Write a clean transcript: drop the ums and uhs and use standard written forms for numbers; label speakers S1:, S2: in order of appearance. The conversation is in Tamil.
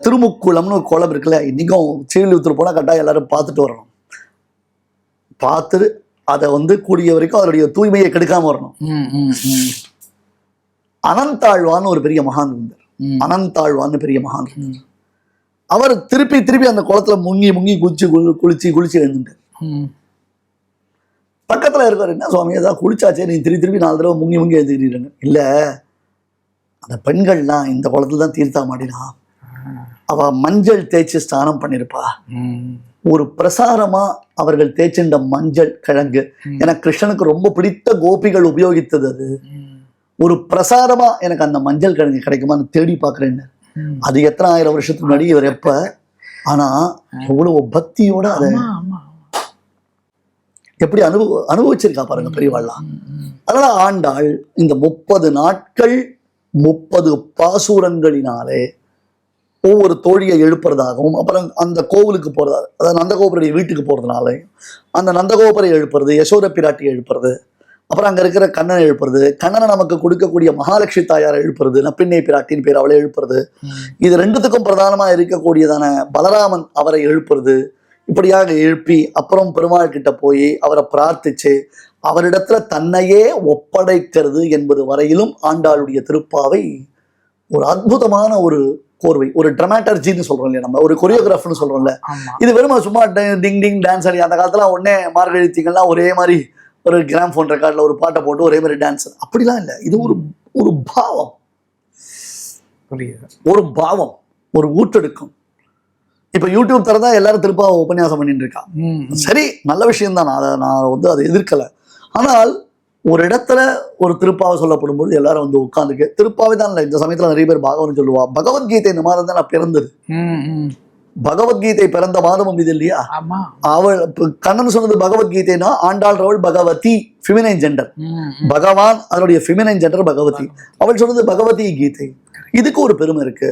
S1: திருமுக்குளம்னு ஒரு குளம் இருக்குல்ல, இன்னைக்கும் ஸ்ரீவில்லிபுத்தூர் போனால் கட்டாயம் எல்லாரும் பார்த்துட்டு வரணும். பார்த்துட்டு அதை கூடிய வரைக்கும் அதனுடைய தூய்மையை கெடுக்காம வரணும். அனந்தாழ்வான்னு ஒரு பெரிய மகான் இருந்தார். அனந்தாழ்வான்னு பெரிய மகான் இருந்தார். அவர் திருப்பி அந்த குளத்துல முங்கி குளிச்சு எழுந்துட்டார். பக்கத்துல இருக்காரு, என்ன சுவாமி ஏதாவது குளிச்சாச்சே, நீ திருப்பி 4 தடவை முங்கி எழுந்துக்கிறீங்க. இல்ல, அந்த பெண்கள்லாம் இந்த குளத்துல தான் தீர்த்தா மாட்டினா, அவ மஞ்சள் தேய்ச்சி ஸ்நானம் பண்ணிருப்பா. ஒரு பிரசாரமா அவர்கள் தேய்ச்சின்ற மஞ்சள் கிழங்கு, எனக்கு கிருஷ்ணனுக்கு ரொம்ப பிடித்த கோபிகள் உபயோகித்தது. அது ஒரு பிரசாரமா எனக்கு அந்த மஞ்சள் கிழங்கு கிடைக்குமான்னு தேடி பாக்குறேன்னு. அது எத்தனை 1000 வருஷத்துக்கு முன்னாடி இவர் எப்ப, ஆனா எவ்வளவு பக்தியோட அதை எப்படி அனுபவிச்சிருக்கா பாருங்க பெரியவாள்லாம். அதனால ஆண்டாள் இந்த 30 நாட்கள் 30 பாசுரங்களினாலே ஒவ்வொரு தோழியை எழுப்புறதாகவும், அப்புறம் அந்த கோவிலுக்கு போறதா, அதாவது நந்தகோபுரிய வீட்டுக்கு போறதுனால அந்த நந்தகோபுரை எழுப்புறது, யசோத பிராட்டியை எழுப்புறது, அப்புறம் அங்க இருக்கிற கண்ணனை எழுப்புறது, கண்ணனை நமக்கு கொடுக்கக்கூடிய மகாலட்சுமி தாயாரை எழுப்புறது, நப்பிண்ணை பிராட்டின் பேர் அவளை எழுப்புறது, இது 2த்துக்கும் பிரதானமா இருக்கக்கூடியதான பலராமன் அவரை எழுப்புறது. இப்படியாக எழுப்பி அப்புறம் பெருமாள் கிட்ட போய் அவரை பிரார்த்திச்சு அவரிடத்துல தன்னையே ஒப்படைக்கிறது என்பது வரையிலும் ஆண்டாளுடைய திருப்பாவை ஒரு அற்புதமான ஒரு கோர்வை, ஒரு ட்ரமாட்டர்ஜின்னு சொல்றோம் இல்லையா, நம்ம ஒரு கொரியோகிராஃப்னு சொல்றோம்ல. இது வெறும் சும்மா டிங் டிங் டான்ஸ் ஆடி, அந்த காலத்துல உடனே மார்கழித்திங்கெல்லாம் ஒரே மாதிரி ஒரு கிராம்ஃபோன் ரெக்கார்ட்ல ஒரு பாட்டை போட்டு ஒரே மாதிரி டான்ஸ், அப்படிலாம் இல்லை. இது ஒரு பாவம், ஒரு பாவம், ஒரு ஊற்றெடுக்கும். இப்ப யூடியூப் தரதான் எல்லாரும் திருப்பாவை உபன்யாசம் பண்ணிட்டு இருக்கா. சரி, நல்ல விஷயம் தான், நான் அதை எதிர்க்கல. ஆனால் ஒரு இடத்துல ஒரு திருப்பாவை சொல்லப்படும் போது எல்லாரும் உட்காந்துக்கு திருப்பாவை தான் இல்லை, இந்த சமயத்துல நிறைய பேர் பாகவன் சொல்லுவா. பகவத்கீதை இந்த மாதம் தான் நான் பிறந்தது. பகவத்கீதை பிறந்த மாதமும் இது இல்லையா? அவள் கண்ணன் சொன்னது பகவத்கீதைனா, ஆண்டாள் அவள் பகவதி ஃபெமினைன் ஜெண்டர், பகவான் அதனுடைய ஃபெமினைன் ஜெண்டர் பகவதி. அவள் சொன்னது பகவதி கீதை. இதுக்கு ஒரு பெருமை இருக்கு.